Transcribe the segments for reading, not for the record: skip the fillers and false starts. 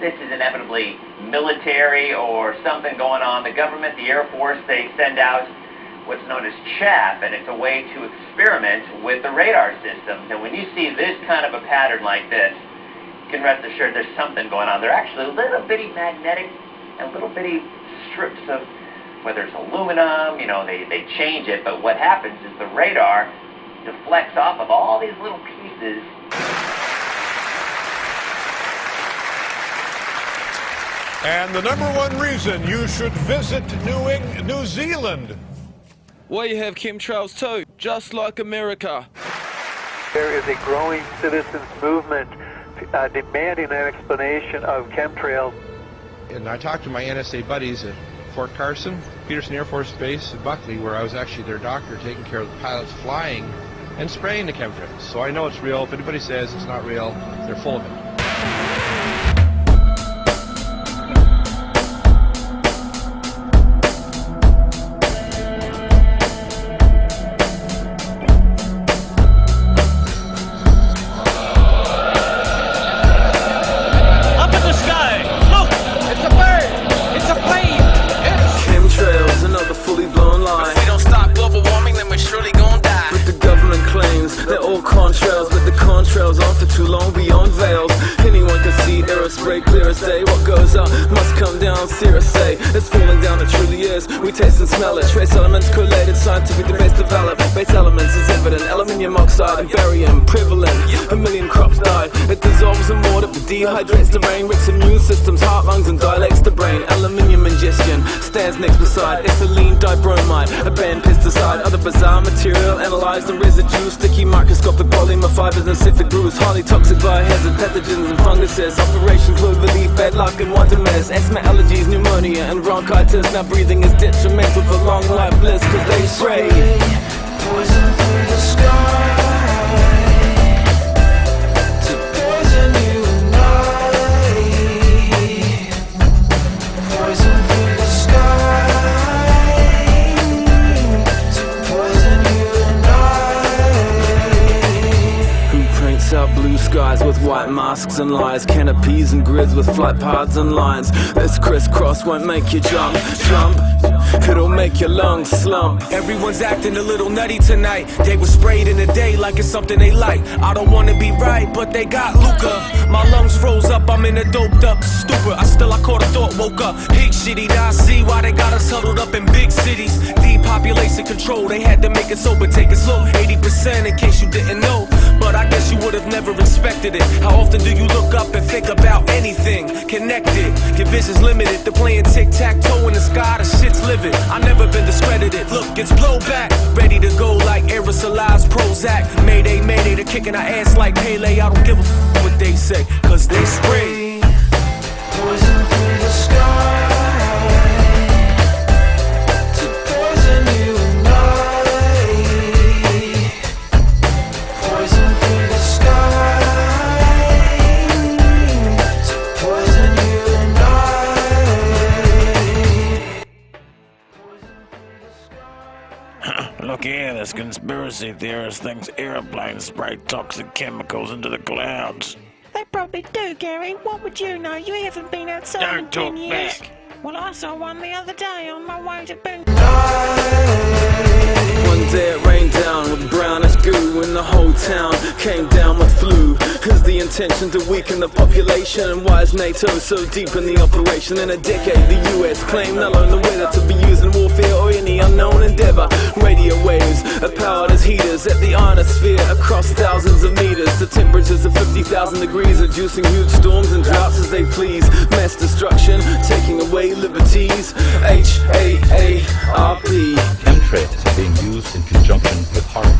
this is inevitably military or something going on. The government, the Air Force, they send out what's known as chaff, and it's a way to experiment with the radar systems. And when you see this kind of a pattern like this, you can rest assured there's something going on. They're actually little bitty magnetic and little bitty strips of, whether it's aluminum, you know, they change it, but what happens is the radar deflects off of all these little pieces. And the #1 reason you should visit New Zealand. We have chemtrails too, just like America. There is a growing citizens movement demanding an explanation of chemtrails. And I talked to my NSA buddies at Fort Carson, Peterson Air Force Base, and Buckley, where I was actually their doctor taking care of the pilots flying and spraying the chemtrails. So I know it's real. If anybody says it's not real, they're full of it. Contrails, but the contrails on for too long beyond vales. Anyone can see aero-spray clear as day. What goes up must come down, serious say. It's falling down, it truly is. We taste and smell it. Trace elements collated, scientific debates develop. Base elements is evident. Aluminium oxide and barium prevalent. A million crops died. It dissolves in water but dehydrates the brain. Wrecks immune systems, heart, lungs and dilates the brain. Aluminium ingestion stands next beside ethylene dibromide, a banned pesticide. Other bizarre material analyzed and residue. Sticky microscopic polymer fibers and synthetic brews. Highly toxic biohazard pathogens and funguses. Operations low belief, bad luck and want a mess. Asthma, allergies, pneumonia and bronchitis. Now breathing is detrimental for long life bliss, cause they spray poison through the sky to poison you and I. Poison through the sky to poison you and I. Who paints out blue skies with white masks and lies, canopies and grids with flight paths and lines. This crisscross won't make you jump, it'll make your lungs slump. Everyone's acting a little nutty tonight. They were sprayed in the day like it's something they like. I don't wanna be right, but they got Luca. My lungs froze up, I'm in a doped up stupor. I caught a thought, woke up. Pig shitty, now I see why they got us huddled up in big cities. Depopulation control, they had to make it sober, take it slow. 80% in case you didn't know, but I guess you would have never expected it. How often do you look up and think about anything connected? Your vision's limited, they're playing tic-tac-toe in the sky, the shit's livid. I never been discredited, look, it's blowback. Ready to go like aerosolized Prozac. Mayday, mayday, they're kicking our ass like Pele. I don't give a f what they say, cause they spray poison through the sky to poison you and I. Poison through the sky to poison you and I. Look here, this conspiracy theorist thinks airplanes spray toxic chemicals into the clouds. They probably do, Gary. What would you know? You haven't been outside in 10 years. Back. Well, I saw one the other day on my way to Boone. One day it rained down with brownish goo and the whole town came down with flu. Is the intention to weaken the population? And why is NATO so deep in the operation? In a decade the US claimed not only the weather to be used in warfare or any unknown endeavor. Radio waves are powered as heaters at the ionosphere across thousands of meters. The temperatures of 50,000 degrees, reducing huge storms and droughts as they please. Mass destruction, taking away liberties. HAARP. Chemtrails are being used in conjunction with HAARP.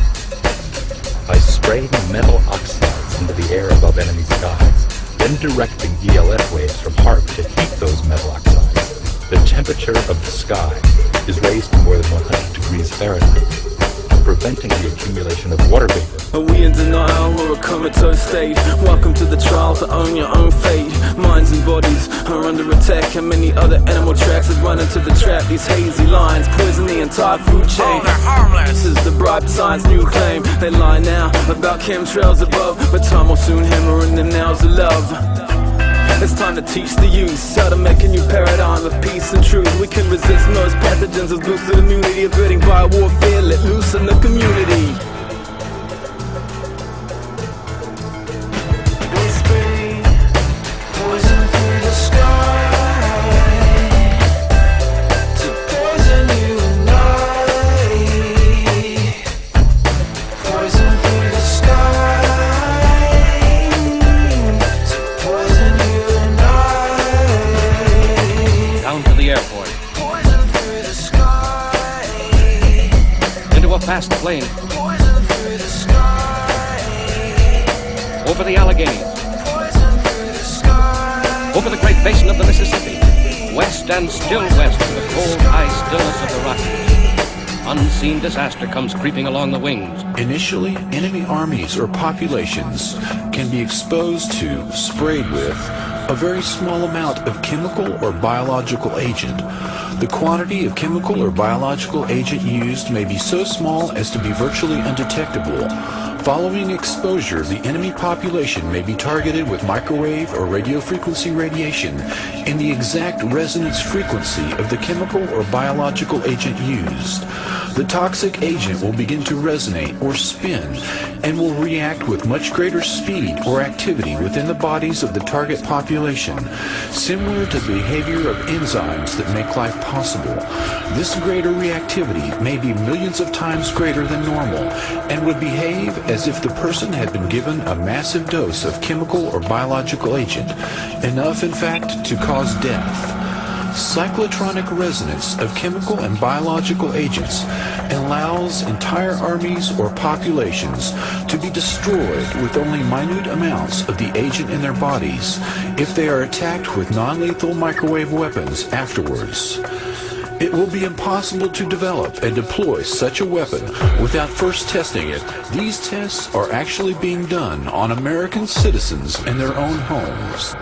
By spraying metal oxides into the air above enemy skies, then directing ELF waves from HAARP to heat those metal oxides, the temperature of the sky is raised to more than 100 degrees Fahrenheit, preventing the accumulation of water vapor. Are we in denial or a comatose state? Welcome to the trial to own your own fate. Minds and bodies are under attack, and many other animal tracks have run into the trap. These hazy lines poison the entire food chain. Oh, they're harmless. This is the bribe science new claim. They lie now about chemtrails above, but time will soon hammer in the nails of love. It's time to teach the youth how to make a new paradigm of peace and truth. We can resist most pathogens with boosted immunity, averting biowarfare, let loose in the community. Fast plane over the Alleghenies, over the great basin of the Mississippi, west and still west to the cold, high stillness of the Rockies. Unseen disaster comes creeping along the wings. Initially, enemy armies or populations can be exposed to, sprayed with, a very small amount of chemical or biological agent. The quantity of chemical or biological agent used may be so small as to be virtually undetectable. Following exposure, the enemy population may be targeted with microwave or radio frequency radiation in the exact resonance frequency of the chemical or biological agent used. The toxic agent will begin to resonate or spin and will react with much greater speed or activity within the bodies of the target population, similar to the behavior of enzymes that make life possible. This greater reactivity may be millions of times greater than normal and would behave as if the person had been given a massive dose of chemical or biological agent, enough in fact to cause death. Cyclotronic resonance of chemical and biological agents allows entire armies or populations to be destroyed with only minute amounts of the agent in their bodies if they are attacked with non-lethal microwave weapons afterwards. It will be impossible to develop and deploy such a weapon without first testing it. These tests are actually being done on American citizens in their own homes.